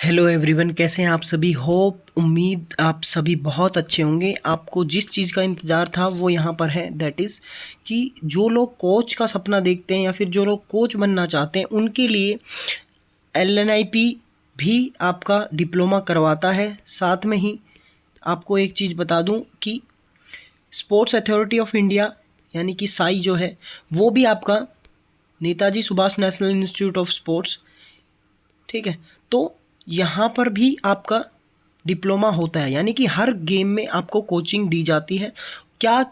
Hello everyone, कैसे हैं आप सभी। होप उम्मीद आप सभी बहुत अच्छे होंगे। आपको जिस चीज़ का इंतज़ार था वो यहाँ पर है, दैट इज़ कि जो लोग कोच का सपना देखते हैं या फिर जो लोग कोच बनना चाहते हैं उनके लिए LNIP भी आपका डिप्लोमा करवाता है। साथ में ही आपको एक चीज़ बता दूं कि स्पोर्ट्स अथॉरिटी ऑफ इंडिया यानी कि साई जो है वो भी आपका Netaji Subhash national institute of sports, ठीक है, तो यहाँ पर भी आपका डिप्लोमा होता है, यानी कि हर गेम में आपको कोचिंग दी जाती है। क्या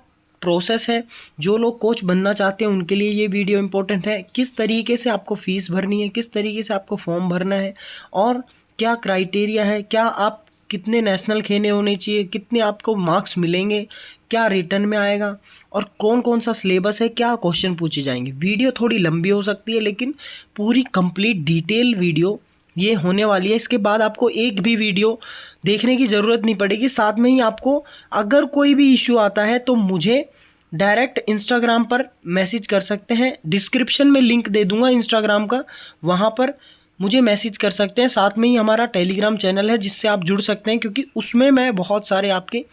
प्रोसेस है, जो लोग कोच बनना चाहते हैं उनके लिए ये वीडियो इम्पोर्टेंट है। किस तरीके से आपको फ़ीस भरनी है, किस तरीके से आपको फॉर्म भरना है और क्या क्राइटेरिया है, क्या आप कितने नेशनल खेले होने चाहिए, कितने आपको मार्क्स मिलेंगे, क्या रिटर्न में आएगा और कौन कौन सा सिलेबस है, क्या क्वेश्चन पूछे जाएंगे। वीडियो थोड़ी लंबी हो सकती है लेकिन पूरी कंप्लीट डिटेल वीडियो ये होने वाली है। इसके बाद आपको एक भी वीडियो देखने की ज़रूरत नहीं पड़ेगी। साथ में ही आपको अगर कोई भी इशू आता है तो मुझे डायरेक्ट इंस्टाग्राम पर मैसेज कर सकते हैं। डिस्क्रिप्शन में लिंक दे दूंगा इंस्टाग्राम का, वहाँ पर मुझे मैसेज कर सकते हैं। साथ में ही हमारा टेलीग्राम चैनल है जिससे आप जुड़ सकते हैं, क्योंकि उसमें मैं बहुत सारे आपके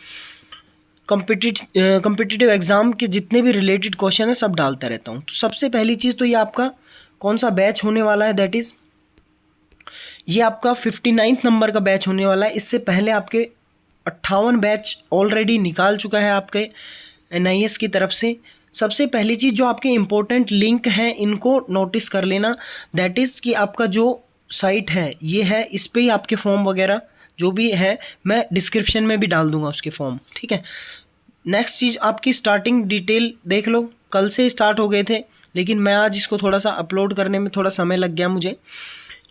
कम्पिटिटिव एग्ज़ाम के जितने भी रिलेटेड क्वेश्चन है सब डालता रहता हूँ। तो सबसे पहली चीज़ तो ये आपका कौन सा बैच होने वाला है, दैट इज़ ये आपका 59 नंबर का बैच होने वाला है। इससे पहले आपके 58 बैच ऑलरेडी निकाल चुका है आपके NIS की तरफ से। सबसे पहली चीज़ जो आपके इम्पोर्टेंट लिंक हैं इनको नोटिस कर लेना, दैट इज़ कि आपका जो साइट है ये है, इस पर ही आपके फॉर्म वगैरह जो भी है मैं डिस्क्रिप्शन में भी डाल दूंगा उसके फॉर्म, ठीक है। नेक्स्ट चीज़ आपकी स्टार्टिंग डिटेल देख लो। कल से स्टार्ट हो गए थे लेकिन मैं आज इसको थोड़ा सा अपलोड करने में थोड़ा समय लग गया मुझे।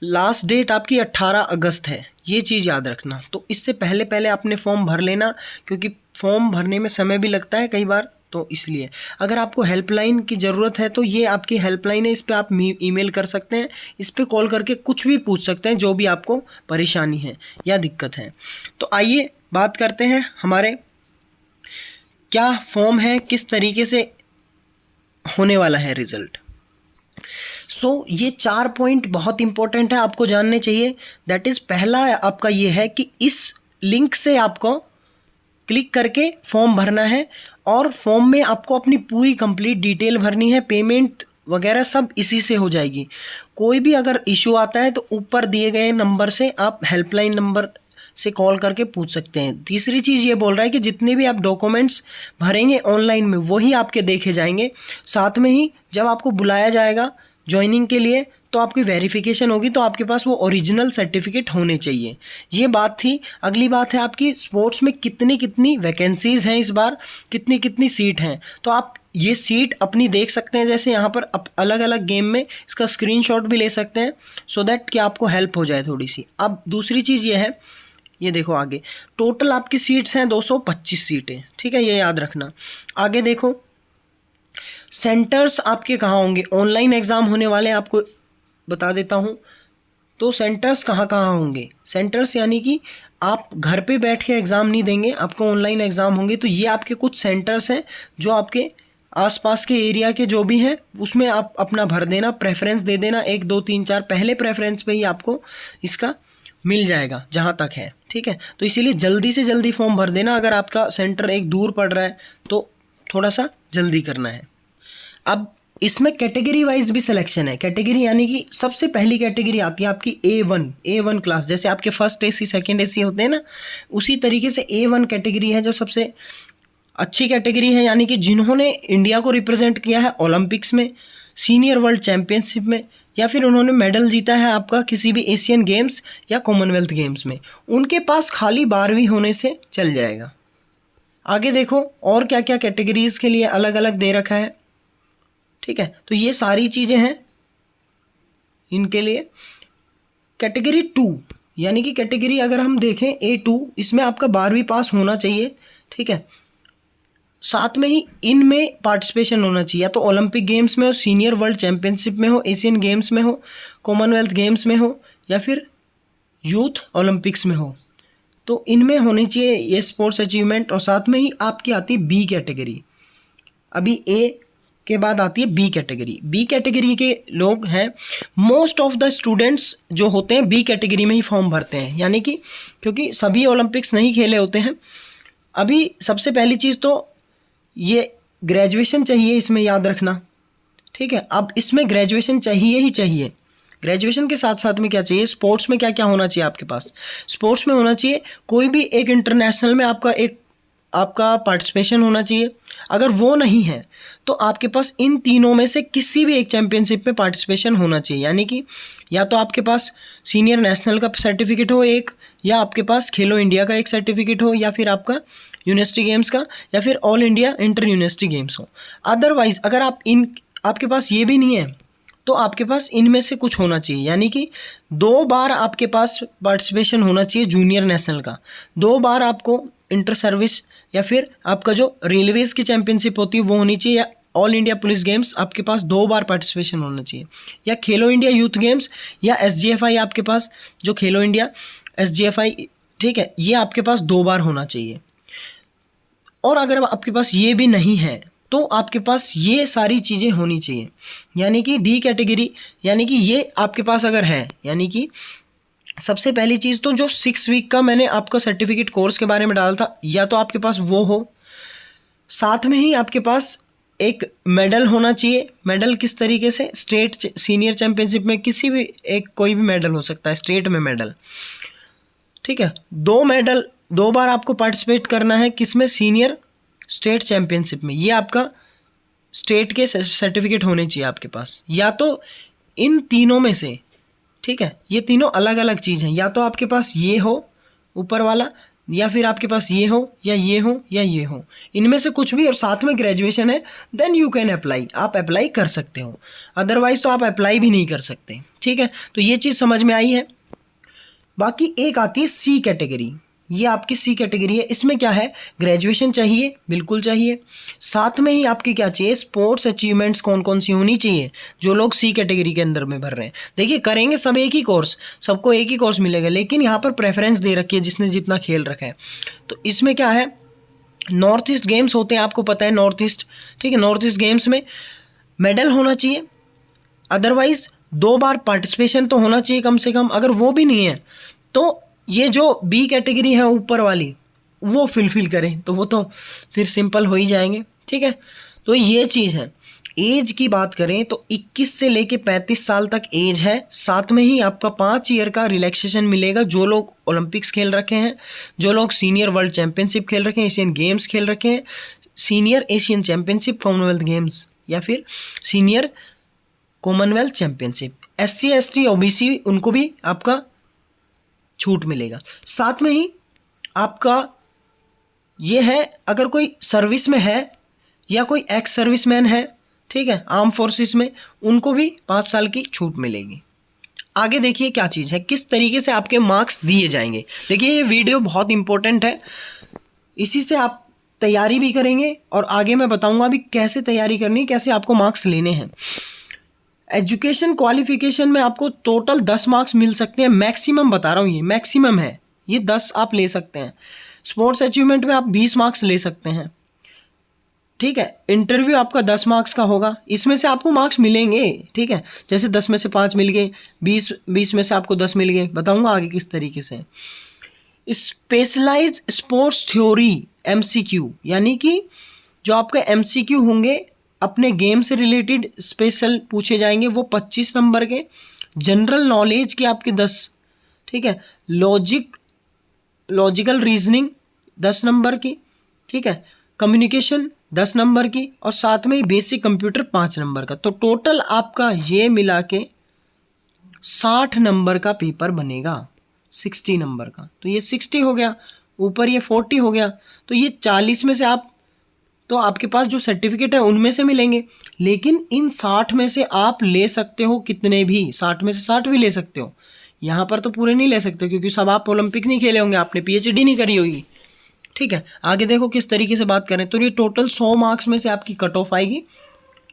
लास्ट डेट आपकी 18 अगस्त है, ये चीज़ याद रखना। तो इससे पहले पहले आपने फॉर्म भर लेना, क्योंकि फॉर्म भरने में समय भी लगता है कई बार, तो इसलिए अगर आपको हेल्पलाइन की ज़रूरत है तो ये आपकी हेल्पलाइन है, इस पर आप ईमेल कर सकते हैं, इस पर कॉल करके कुछ भी पूछ सकते हैं जो भी आपको परेशानी है या दिक्कत है। तो आइए बात करते हैं हमारे क्या फॉर्म है, किस तरीके से होने वाला है रिज़ल्ट। ये 4 पॉइंट बहुत इंपॉर्टेंट है, आपको जानने चाहिए। दैट इज़ पहला आपका ये है कि इस लिंक से आपको क्लिक करके फॉर्म भरना है और फॉर्म में आपको अपनी पूरी कंप्लीट डिटेल भरनी है। पेमेंट वगैरह सब इसी से हो जाएगी। कोई भी अगर इशू आता है तो ऊपर दिए गए नंबर से आप हेल्पलाइन नंबर से कॉल करके पूछ सकते हैं। तीसरी चीज़ ये बोल रहा है कि जितने भी आप डॉक्यूमेंट्स भरेंगे ऑनलाइन में वही आपके देखे जाएंगे। साथ में ही जब आपको बुलाया जाएगा ज्वाइनिंग के लिए तो आपकी वेरिफिकेशन होगी, तो आपके पास वो ओरिजिनल सर्टिफिकेट होने चाहिए। ये बात थी। अगली बात है आपकी स्पोर्ट्स में कितनी कितनी वैकेंसीज़ हैं इस बार, कितनी कितनी सीट हैं। तो आप ये सीट अपनी देख सकते हैं, जैसे यहाँ पर अलग अलग गेम में इसका स्क्रीनशॉट भी ले सकते हैं, सो दैट कि आपको हेल्प हो जाए थोड़ी सी। अब दूसरी चीज़ ये है, ये देखो आगे टोटल आपकी सीट्स हैं 225 सीटें, ठीक है, ये याद रखना। आगे देखो सेंटर्स आपके कहाँ होंगे। ऑनलाइन एग्ज़ाम होने वाले हैं, आपको बता देता हूँ। तो सेंटर्स कहाँ कहाँ होंगे। सेंटर्स यानी कि आप घर पे बैठ के एग्ज़ाम नहीं देंगे, आपको ऑनलाइन एग्ज़ाम होंगे। तो ये आपके कुछ सेंटर्स हैं जो आपके आसपास के एरिया के जो भी हैं उसमें आप अपना भर देना, प्रेफरेंस दे देना 1 2 3 4। पहले प्रेफरेंस पे ही आपको इसका मिल जाएगा जहाँ तक है, ठीक है। तो इसीलिए जल्दी से जल्दी फॉर्म भर देना। अगर आपका सेंटर एक दूर पड़ रहा है तो थोड़ा सा जल्दी करना है। अब इसमें कैटेगरी वाइज भी सिलेक्शन है। कैटेगरी यानी कि सबसे पहली कैटेगरी आती है आपकी A1 क्लास। जैसे आपके फर्स्ट AC सेकंड AC होते हैं ना, उसी तरीके से A1 कैटेगरी है जो सबसे अच्छी कैटेगरी है, यानी कि जिन्होंने इंडिया को रिप्रेजेंट किया है ओलंपिक्स में, सीनियर वर्ल्ड चैम्पियनशिप में, या फिर उन्होंने मेडल जीता है आपका किसी भी एशियन गेम्स या कॉमनवेल्थ गेम्स में, उनके पास खाली 12वीं होने से चल जाएगा। आगे देखो और क्या क्या कैटेगरीज़ के लिए अलग अलग दे रखा है, ठीक है। तो ये सारी चीज़ें हैं इनके लिए। कैटेगरी 2 यानी कि कैटेगरी अगर हम देखें A2, इसमें आपका 12वीं पास होना चाहिए, ठीक है। साथ में ही इनमें पार्टिसिपेशन होना चाहिए, या तो ओलंपिक गेम्स में हो, सीनियर वर्ल्ड चैम्पियनशिप में हो, एशियन गेम्स में हो, कॉमनवेल्थ गेम्स में हो, या फिर यूथ ओलंपिक्स में हो। तो इनमें होनी चाहिए ये स्पोर्ट्स अचीवमेंट। और साथ में ही आपकी आती है B कैटेगरी। अभी A के बाद आती है बी कैटेगरी। बी कैटेगरी के लोग हैं, मोस्ट ऑफ द स्टूडेंट्स जो होते हैं बी कैटेगरी में ही फॉर्म भरते हैं, यानी कि क्योंकि सभी ओलंपिक्स नहीं खेले होते हैं। अभी सबसे पहली चीज़ तो ये ग्रेजुएशन चाहिए, इसमें याद रखना, ठीक है। अब इसमें ग्रेजुएशन चाहिए ही चाहिए। ग्रेजुएशन के साथ साथ में क्या चाहिए, स्पोर्ट्स में क्या क्या होना चाहिए आपके पास। स्पोर्ट्स में होना चाहिए कोई भी एक इंटरनेशनल में आपका पार्टिसिपेशन होना चाहिए। अगर वो नहीं है तो आपके पास इन तीनों में से किसी भी एक चैम्पियनशिप में पार्टिसिपेशन होना चाहिए, यानी कि या तो आपके पास सीनियर नेशनल का सर्टिफिकेट हो एक, या आपके पास खेलो इंडिया का एक सर्टिफिकेट हो, या फिर आपका यूनिवर्सिटी गेम्स का, या फिर all India inter university games हो। अदरवाइज अगर आपके पास ये भी नहीं है तो आपके पास इनमें से कुछ होना चाहिए, यानी कि 2 बार आपके पास पार्टिसिपेशन होना चाहिए जूनियर नेशनल का, 2 बार आपको इंटर सर्विस या फिर आपका जो रेलवेज़ की चैम्पियनशिप होती है वो होनी चाहिए, या ऑल इंडिया पुलिस गेम्स आपके पास 2 बार पार्टिसिपेशन होना चाहिए, या खेलो इंडिया यूथ गेम्स या SGFI आपके पास जो खेलो इंडिया SGFI, ठीक है, ये आपके पास 2 बार होना चाहिए। और अगर आपके पास ये भी नहीं है तो आपके पास ये सारी चीज़ें होनी चाहिए, यानी कि डी कैटेगरी, यानी कि ये आपके पास अगर है, यानी कि सबसे पहली चीज़ तो जो 6 वीक का मैंने आपका सर्टिफिकेट कोर्स के बारे में डाला था, या तो आपके पास वो हो, साथ में ही आपके पास एक मेडल होना चाहिए। मेडल किस तरीके से, स्टेट सीनियर चैम्पियनशिप में किसी भी एक कोई भी मेडल हो सकता है, स्टेट में मेडल, ठीक है। 2 मेडल 2 बार आपको पार्टिसिपेट करना है, किसमें, सीनियर स्टेट चैम्पियनशिप में, ये आपका स्टेट के सर्टिफिकेट होने चाहिए आपके पास, या तो इन तीनों में से, ठीक है। ये तीनों अलग अलग चीज़ हैं, या तो आपके पास ये हो ऊपर वाला, या फिर आपके पास ये हो, या ये हो, या ये हो, इनमें से कुछ भी, और साथ में ग्रेजुएशन है, देन यू कैन अप्लाई, आप अप्लाई कर सकते हो। अदरवाइज तो आप अप्लाई भी नहीं कर सकते, ठीक है। तो ये चीज़ समझ में आई है। बाकी एक आती है सी कैटेगरी, ये आपकी सी कैटेगरी है। इसमें क्या है, ग्रेजुएशन चाहिए, बिल्कुल चाहिए, साथ में ही आपकी क्या चाहिए, स्पोर्ट्स अचीवमेंट्स कौन कौन सी होनी चाहिए जो लोग सी कैटेगरी के अंदर में भर रहे हैं। देखिए करेंगे सब एक ही कोर्स, सबको एक ही कोर्स मिलेगा, लेकिन यहाँ पर प्रेफरेंस दे रखी है जिसने जितना खेल रखा है। तो इसमें क्या है, नॉर्थ ईस्ट गेम्स होते हैं, आपको पता है नॉर्थ ईस्ट, ठीक है। नॉर्थ ईस्ट गेम्स में मेडल होना चाहिए, अदरवाइज 2 बार पार्टिसिपेशन तो होना चाहिए कम से कम। अगर वो भी नहीं है तो ये जो बी कैटेगरी है ऊपर वाली वो फिलफिल करें, तो वो तो फिर सिंपल हो ही जाएंगे, ठीक है। तो ये चीज़ है। एज की बात करें तो 21 से लेके 35 साल तक एज है, साथ में ही आपका 5 ईयर का रिलैक्सेशन मिलेगा जो लोग ओलंपिक्स खेल रखे हैं, जो लोग सीनियर वर्ल्ड चैम्पियनशिप खेल रखे हैं, एशियन गेम्स खेल रखे हैं, senior Asian championship, Commonwealth games, या फिर senior Commonwealth championship. SC ST OBC उनको भी आपका छूट मिलेगा। साथ में ही आपका ये है, अगर कोई सर्विस में है या कोई एक्स सर्विसमैन है, ठीक है, आर्म फोर्सेस में, उनको भी 5 साल की छूट मिलेगी। आगे देखिए क्या चीज़ है, किस तरीके से आपके मार्क्स दिए जाएंगे। देखिए ये वीडियो बहुत इंपॉर्टेंट है, इसी से आप तैयारी भी करेंगे और आगे मैं बताऊंगा अभी कैसे तैयारी करनी है, कैसे आपको मार्क्स लेने हैं। एजुकेशन क्वालिफिकेशन में आपको टोटल 10 मार्क्स मिल सकते हैं, मैक्सिमम बता रहा हूँ, ये मैक्सिमम है, ये 10 आप ले सकते हैं। स्पोर्ट्स अचीवमेंट में आप 20 मार्क्स ले सकते हैं, ठीक है। इंटरव्यू आपका 10 मार्क्स का होगा, इसमें से आपको मार्क्स मिलेंगे, ठीक है। जैसे 10 में से 5 मिल गए, 20 में से आपको 10 मिल गए, बताऊंगा आगे किस तरीके से। स्पेशलाइज्ड स्पोर्ट्स थ्योरी MCQ, यानी कि जो आपके MCQ होंगे अपने गेम से रिलेटेड स्पेशल पूछे जाएंगे, वो 25 नंबर के। जनरल नॉलेज के आपके 10, ठीक है। लॉजिकल रीजनिंग 10 नंबर की, ठीक है। कम्युनिकेशन 10 नंबर की, और साथ में ही बेसिक कंप्यूटर 5 नंबर का। तो टोटल आपका ये मिला के 60 नंबर का पेपर बनेगा, 60 नंबर का। तो ये 60 हो गया, ऊपर ये 40 हो गया, तो ये 40 में से आप, तो आपके पास जो सर्टिफिकेट है उनमें से मिलेंगे। लेकिन इन 60 में से आप ले सकते हो कितने भी, 60 में से 60 भी ले सकते हो। यहाँ पर तो पूरे नहीं ले सकते क्योंकि सब आप ओलंपिक नहीं खेले होंगे, आपने PhD नहीं करी होगी, ठीक है। आगे देखो किस तरीके से बात करें, तो ये टोटल 100 मार्क्स में से आपकी कट ऑफ आएगी,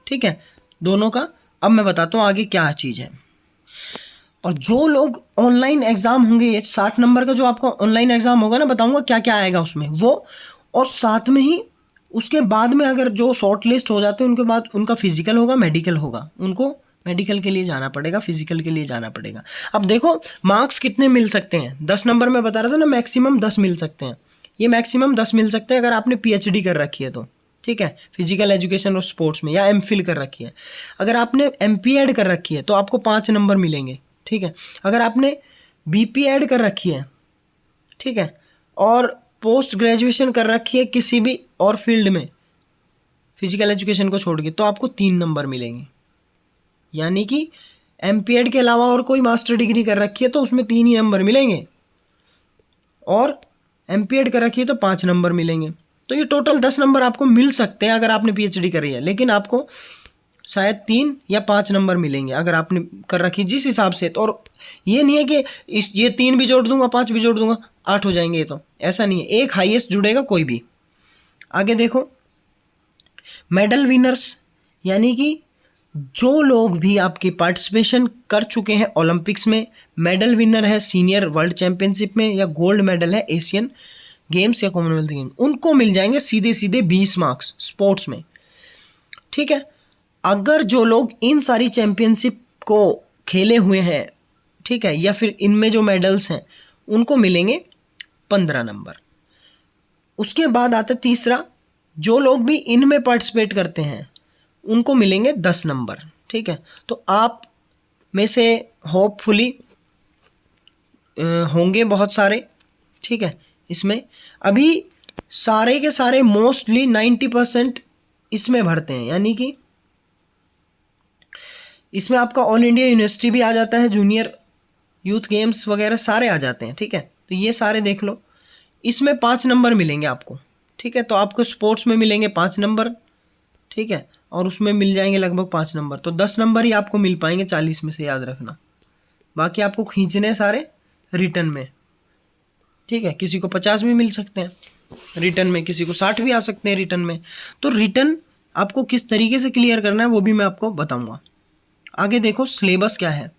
ठीक है, दोनों का। अब मैं बताता हूँ आगे क्या चीज़ है। और जो लोग ऑनलाइन एग्ज़ाम होंगे, ये 60 नंबर का जो आपका ऑनलाइन एग्ज़ाम होगा ना, बताऊँगा क्या क्या आएगा उसमें वो, और साथ में ही उसके बाद में अगर जो शॉर्ट लिस्ट हो जाते हैं उनके बाद उनका फिजिकल होगा, मेडिकल होगा, उनको मेडिकल के लिए जाना पड़ेगा, फिजिकल के लिए जाना पड़ेगा। अब देखो मार्क्स कितने मिल सकते हैं, 10 नंबर में बता रहा था ना, मैक्सिमम 10 मिल सकते हैं। ये मैक्सिमम 10 मिल सकते हैं अगर आपने PhD कर रखी है तो, ठीक है, फिजिकल एजुकेशन और स्पोर्ट्स में, या MPhil कर रखी है। अगर आपने MP.Ed कर रखी है तो आपको 5 नंबर मिलेंगे, ठीक है। अगर आपने BP.Ed कर रखी है, ठीक है, और पोस्ट ग्रेजुएशन कर रखी है किसी भी और फील्ड में फिजिकल एजुकेशन को छोड़ के, तो आपको 3 नंबर मिलेंगे। यानी कि MP.Ed के अलावा और कोई मास्टर डिग्री कर रखी है तो उसमें 3 ही नंबर मिलेंगे, और MP.Ed कर रखी है तो 5 नंबर मिलेंगे। तो ये टोटल 10 नंबर आपको मिल सकते हैं अगर आपने PhD करी है, लेकिन आपको शायद 3 या 5 नंबर मिलेंगे अगर आपने कर रखी है जिस हिसाब से। तो और ये नहीं है कि ये 3 भी जोड़ दूंगा, 5 भी जोड़ दूंगा, 8 हो जाएंगे, ये तो ऐसा नहीं है, एक हाईएस्ट जुड़ेगा कोई भी। आगे देखो मेडल विनर्स, यानी कि जो लोग भी आपके पार्टिसिपेशन कर चुके हैं ओलंपिक्स में, मेडल विनर है सीनियर वर्ल्ड चैंपियनशिप में, या गोल्ड मेडल है एशियन गेम्स या कॉमनवेल्थ गेम्स, उनको मिल जाएंगे सीधे सीधे 20 मार्क्स स्पोर्ट्स में, ठीक है। अगर जो लोग इन सारी चैंपियनशिप को खेले हुए हैं, ठीक है, या फिर इनमें जो मेडल्स हैं उनको मिलेंगे 15 नंबर। उसके बाद आता है तीसरा, जो लोग भी इनमें पार्टिसिपेट करते हैं उनको मिलेंगे 10 नंबर, ठीक है। तो आप में से होपफुली होंगे बहुत सारे, ठीक है। इसमें अभी सारे के सारे मोस्टली 90% इसमें भरते हैं, यानी कि इसमें आपका ऑल इंडिया यूनिवर्सिटी भी आ जाता है, जूनियर यूथ गेम्स वगैरह सारे आ जाते हैं, ठीक है। तो ये सारे देख लो, इसमें 5 नंबर मिलेंगे आपको, ठीक है। तो आपको स्पोर्ट्स में मिलेंगे 5 नंबर, ठीक है, और उसमें मिल जाएंगे लगभग 5 नंबर, तो 10 नंबर ही आपको मिल पाएंगे 40 में से, याद रखना। बाकी आपको खींचने हैं सारे रिटर्न में, ठीक है। किसी को 50 भी मिल सकते हैं रिटर्न में, किसी को 60 भी आ सकते हैं रिटर्न में। तो रिटर्न आपको किस तरीके से क्लियर करना है वो भी मैं आपको बताऊंगा। आगे देखो सिलेबस क्या है।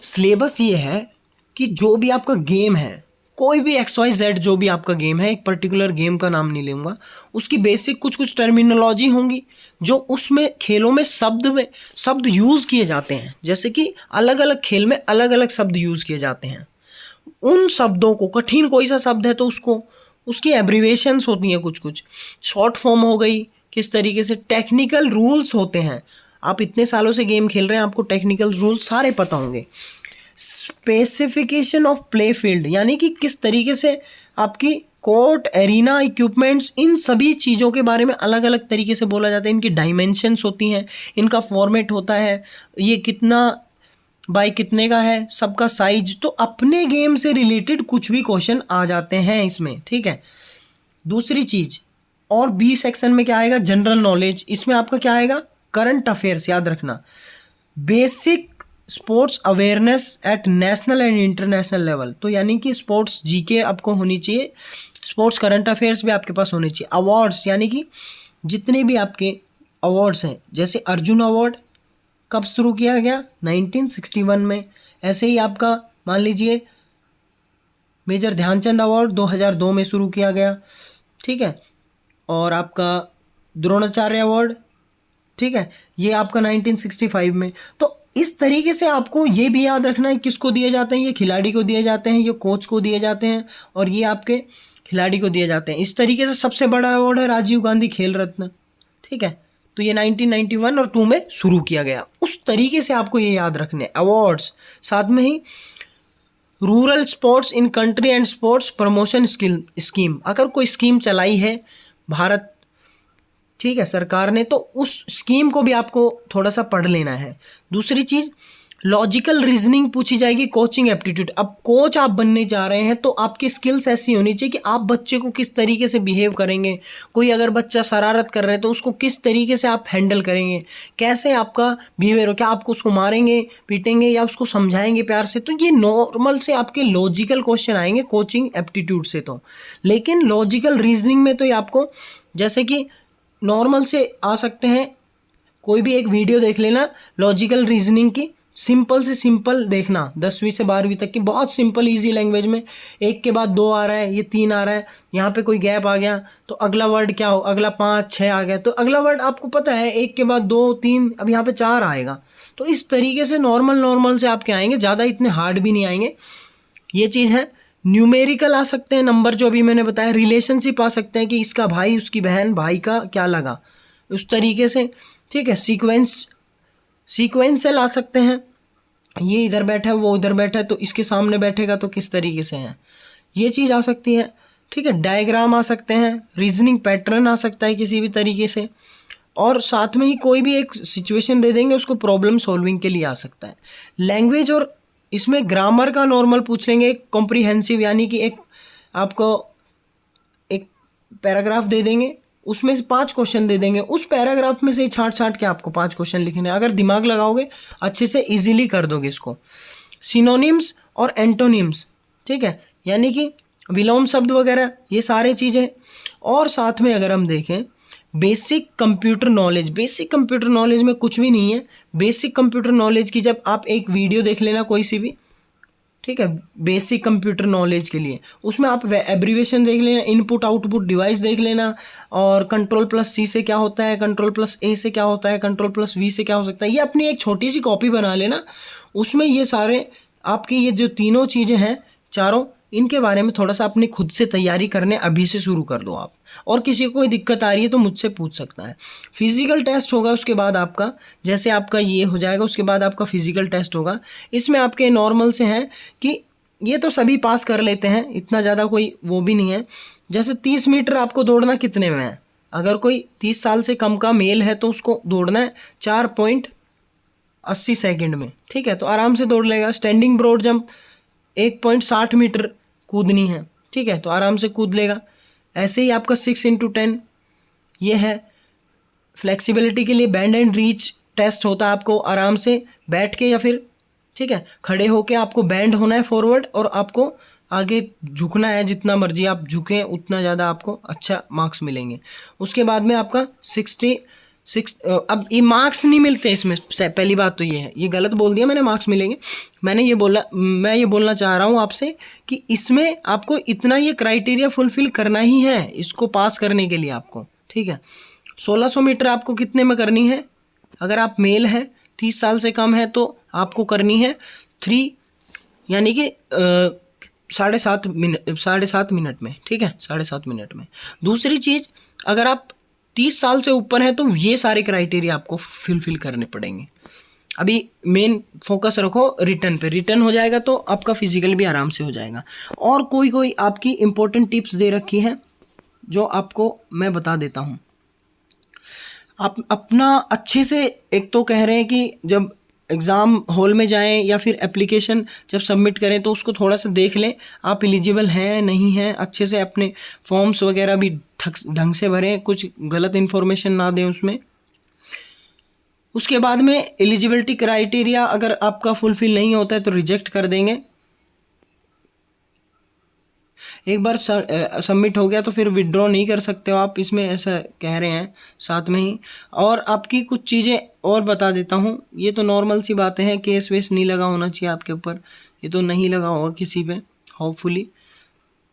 सिलेबस ये है कि जो भी आपका गेम है, कोई भी XYZ जो भी आपका गेम है, एक पर्टिकुलर गेम का नाम नहीं लूँगा, उसकी बेसिक कुछ टर्मिनोलॉजी होंगी जो उसमें खेलों में शब्द यूज़ किए जाते हैं। जैसे कि अलग अलग खेल में अलग अलग शब्द यूज़ किए जाते हैं, उन शब्दों को, कठिन कोई सा शब्द है तो उसकी एब्रीवेशंस होती हैं, कुछ शॉर्ट फॉर्म हो गई, किस तरीके से टेक्निकल रूल्स होते हैं। आप इतने सालों से गेम खेल रहे हैं, आपको टेक्निकल रूल्स सारे पता होंगे। स्पेसिफिकेशन ऑफ प्ले फील्ड, यानी कि किस तरीके से आपकी कोर्ट, एरिना, इक्विपमेंट्स, इन सभी चीज़ों के बारे में अलग अलग तरीके से बोला जाता है। इनकी डायमेंशंस होती हैं, इनका फॉर्मेट होता है, ये कितना बाय कितने का है, सबका साइज। तो अपने गेम से रिलेटेड कुछ भी क्वेश्चन आ जाते हैं इसमें, ठीक है। दूसरी चीज़, और B सेक्शन में क्या आएगा, जनरल नॉलेज। इसमें आपका क्या आएगा, करंट अफेयर्स, याद रखना। Basic sports awareness at national and international level, तो यानी कि स्पोर्ट्स GK आपको होनी चाहिए, स्पोर्ट्स करंट अफेयर्स भी आपके पास होने चाहिए। अवार्ड्स, यानी कि जितने भी आपके अवार्ड्स हैं, जैसे अर्जुन अवार्ड कब शुरू किया गया, 1961 में। ऐसे ही आपका मान लीजिए मेजर ध्यानचंद अवार्ड 2002 में शुरू किया गया, ठीक है। और आपका द्रोणाचार्य अवार्ड, ठीक है, ये आपका 1965 में। तो इस तरीके से आपको ये भी याद रखना है किसको दिए जाते हैं, ये खिलाड़ी को दिए जाते हैं, ये कोच को दिए जाते हैं, और ये आपके खिलाड़ी को दिए जाते हैं। इस तरीके से सबसे बड़ा अवार्ड है राजीव गांधी खेल रत्न, ठीक है। तो ये 1991 और 2 में शुरू किया गया। उस तरीके से आपको ये याद रखने अवार्ड्स। साथ में ही rural sports in country and sports promotion scheme, अगर कोई स्कीम चलाई है भारत, ठीक है, सरकार ने, तो उस स्कीम को भी आपको थोड़ा सा पढ़ लेना है। दूसरी चीज़, लॉजिकल रीजनिंग पूछी जाएगी, कोचिंग एप्टीट्यूड। अब कोच आप बनने जा रहे हैं तो आपकी स्किल्स ऐसी होनी चाहिए कि आप बच्चे को किस तरीके से बिहेव करेंगे। कोई अगर बच्चा शरारत कर रहे हैं तो उसको किस तरीके से आप हैंडल करेंगे, कैसे आपका बिहेवियर हो, क्या आपको उसको मारेंगे, पीटेंगे, या उसको समझाएंगे प्यार से। तो ये नॉर्मल से आपके लॉजिकल क्वेश्चन आएंगे कोचिंग एप्टीट्यूड से। तो लेकिन लॉजिकल रीजनिंग में तो ये आपको जैसे कि नॉर्मल से आ सकते हैं, कोई भी एक वीडियो देख लेना लॉजिकल रीजनिंग की, सिंपल से सिंपल देखना 10वीं से 12वीं तक की बहुत सिंपल इजी लैंग्वेज में, एक के बाद 2 आ रहा है, ये 3 आ रहा है, यहाँ पे कोई गैप आ गया तो अगला वर्ड क्या हो, अगला 5 6 आ गया तो अगला वर्ड आपको पता है एक के बाद 2 3, अब यहाँ पे 4 आएगा। तो इस तरीके से नॉर्मल से आपके आएंगे, ज़्यादा इतने हार्ड भी नहीं आएंगे। ये चीज़ है। न्यूमेरिकल आ सकते हैं नंबर, जो अभी मैंने बताया। रिलेशनशिप आ सकते हैं कि इसका भाई उसकी बहन, भाई का क्या लगा, उस तरीके से, ठीक है। सीक्वेंशियल आ सकते हैं, ये इधर बैठा है वो उधर बैठा है तो इसके सामने बैठेगा तो किस तरीके से है, ये चीज़ आ सकती है, ठीक है। डायग्राम आ सकते हैं, रीजनिंग पैटर्न आ सकता है किसी भी तरीके से, और साथ में ही कोई भी एक सिचुएशन दे देंगे उसको प्रॉब्लम सॉल्विंग के लिए आ सकता है। लैंग्वेज और इसमें ग्रामर का नॉर्मल पूछ लेंगे, एक कॉम्प्रिहेंसिव, यानी कि एक आपको एक पैराग्राफ दे देंगे, उसमें से 5 क्वेश्चन दे देंगे, उस पैराग्राफ में से ही छांट के आपको 5 क्वेश्चन लिखने हैं। अगर दिमाग लगाओगे अच्छे से इजीली कर दोगे इसको। सिनोनिम्स और एंटोनिम्स, ठीक है, यानी कि विलोम शब्द वगैरह, ये सारे चीज़ें। और साथ में अगर हम देखें basic computer knowledge, basic computer knowledge में कुछ भी नहीं है। बेसिक कंप्यूटर नॉलेज की जब आप एक वीडियो देख लेना कोई सी भी, ठीक है, बेसिक कंप्यूटर नॉलेज के लिए, उसमें आप एब्रीवेशन देख लेना, इनपुट आउटपुट डिवाइस देख लेना, और कंट्रोल+C से क्या होता है, कंट्रोल+A से क्या होता है, कंट्रोल+V से क्या हो सकता है, ये अपनी एक छोटी सी कॉपी बना लेना। उसमें ये सारे आपकी ये जो तीनों चीज़ें हैं चारों, इनके बारे में थोड़ा सा अपनी खुद से तैयारी करने अभी से शुरू कर दो आप। और किसी को कोई दिक्कत आ रही है तो मुझसे पूछ सकता है। फिजिकल टेस्ट होगा उसके बाद आपका, जैसे आपका ये हो जाएगा उसके बाद आपका फिजिकल टेस्ट होगा। इसमें आपके नॉर्मल से हैं कि ये तो सभी पास कर लेते हैं, इतना ज़्यादा कोई वो भी नहीं है। जैसे 30 मीटर आपको दौड़ना कितने में है, अगर कोई 30 साल से कम का मेल है तो उसको दौड़ना है 4.80 सेकेंड में, ठीक है, तो आराम से दौड़ लेगा। स्टैंडिंग ब्रॉड जंप 1.60 मीटर कूदनी है, ठीक है, तो आराम से कूद लेगा। ऐसे ही आपका 6x10 ये है। फ्लेक्सिबिलिटी के लिए बैंड एंड रीच टेस्ट होता है, आपको आराम से बैठ के या फिर, ठीक है, खड़े होके आपको बैंड होना है फॉरवर्ड, और आपको आगे झुकना है, जितना मर्जी आप झुकें उतना ज़्यादा आपको अच्छा मार्क्स मिलेंगे। उसके बाद में आपका 66, अब ये मार्क्स नहीं मिलते इसमें, पहली बात तो ये है, ये गलत बोल दिया मैंने, मार्क्स मिलेंगे, मैं ये बोलना चाह रहा हूँ आपसे कि इसमें आपको इतना ये क्राइटेरिया फुलफिल करना ही है इसको पास करने के लिए आपको, ठीक है। 1600 मीटर आपको कितने में करनी है, अगर आप मेल हैं 30 साल से कम है तो आपको करनी है 3, यानी कि 7.5 मिनट में, ठीक है, 7.5 मिनट में। दूसरी चीज़, अगर आप 30 साल से ऊपर है तो ये सारे क्राइटेरिया आपको फुलफिल करने पड़ेंगे। अभी मेन फोकस रखो रिटर्न पे, रिटर्न हो जाएगा तो आपका फिजिकल भी आराम से हो जाएगा। और कोई आपकी इम्पोर्टेंट टिप्स दे रखी है जो आपको मैं बता देता हूँ। आप अपना अच्छे से, एक तो कह रहे हैं कि जब एग्ज़ाम हॉल में जाएं या फिर एप्लीकेशन जब सबमिट करें तो उसको थोड़ा सा देख लें आप एलिजिबल हैं नहीं हैं, अच्छे से अपने फॉर्म्स वगैरह भी ढंग से भरें, कुछ गलत इन्फॉर्मेशन ना दें उसमें। उसके बाद में एलिजिबिलिटी क्राइटेरिया अगर आपका फुलफिल नहीं होता है तो रिजेक्ट कर देंगे। एक बार सबमिट हो गया तो फिर विड्रॉ नहीं कर सकते हो आप, इसमें ऐसा कह रहे हैं साथ में ही। और आपकी कुछ चीज़ें और बता देता हूँ, ये तो नॉर्मल सी बातें हैं, केस वेस नहीं लगा होना चाहिए आपके ऊपर, ये तो नहीं लगा होगा किसी पे होपफुली,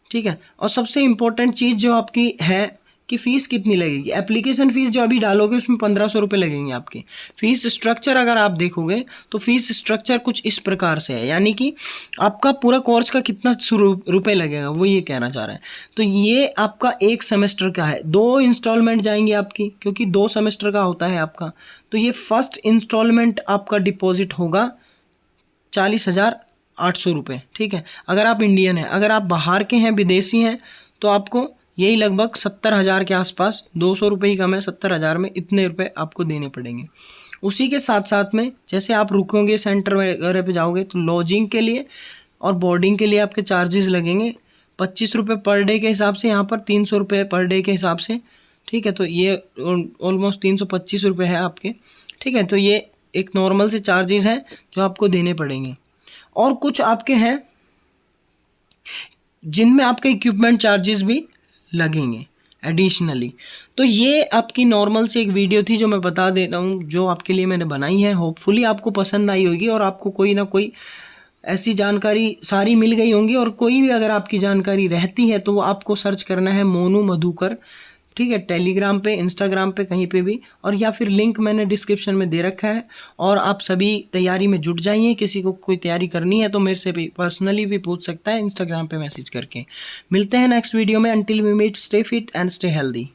ठीक है। और सबसे इम्पोर्टेंट चीज़ जो आपकी है कि फ़ीस कितनी लगेगी। एप्लीकेशन फ़ीस जो अभी डालोगे उसमें 1500 रुपये लगेंगे आपके। फ़ीस स्ट्रक्चर अगर आप देखोगे तो फ़ीस स्ट्रक्चर कुछ इस प्रकार से है, यानी कि आपका पूरा कोर्स का कितना रुपये लगेगा वो ये कहना चाह रहा है। तो ये आपका 1 सेमेस्टर का है, 2 इंस्टॉलमेंट जाएंगी आपकी, क्योंकि 2 सेमेस्टर का होता है आपका। तो ये फर्स्ट इंस्टॉलमेंट आपका डिपॉजिट होगा 40,800 रुपये, ठीक है, अगर आप इंडियन हैं। अगर आप बाहर के हैं, विदेशी हैं, तो आपको यही लगभग 70,000 के आसपास, 200 रुपये ही कम है, 70,000 में इतने रुपए आपको देने पड़ेंगे। उसी के साथ साथ में जैसे आप रुकोगे सेंटर वगैरह पे जाओगे तो लॉजिंग के लिए और बोर्डिंग के लिए आपके चार्जेस लगेंगे 25 रुपये पर डे के हिसाब से, यहाँ पर 300 रुपये पर डे के हिसाब से, ठीक है। तो ये ऑलमोस्ट 325 रुपये है आपके, ठीक है। तो ये एक नॉर्मल से चार्जेस हैं जो आपको देने पड़ेंगे। और कुछ आपके हैं जिनमें आपके इक्विपमेंट चार्जेस भी लगेंगे, एडिशनली। तो ये आपकी नॉर्मल सी एक वीडियो थी जो मैं बता दे रहा हूँ, जो आपके लिए मैंने बनाई है। होपफुली आपको पसंद आई होगी और आपको कोई ना कोई ऐसी जानकारी सारी मिल गई होंगी। और कोई भी अगर आपकी जानकारी रहती है तो वो आपको सर्च करना है मोनू मधुकर, ठीक है, टेलीग्राम पे, इंस्टाग्राम पे, कहीं पे भी, और या फिर लिंक मैंने डिस्क्रिप्शन में दे रखा है। और आप सभी तैयारी में जुट जाइए। किसी को कोई तैयारी करनी है तो मेरे से भी पर्सनली भी पूछ सकता है इंस्टाग्राम पे मैसेज करके। मिलते हैं नेक्स्ट वीडियो में। Until we meet, stay fit and stay healthy.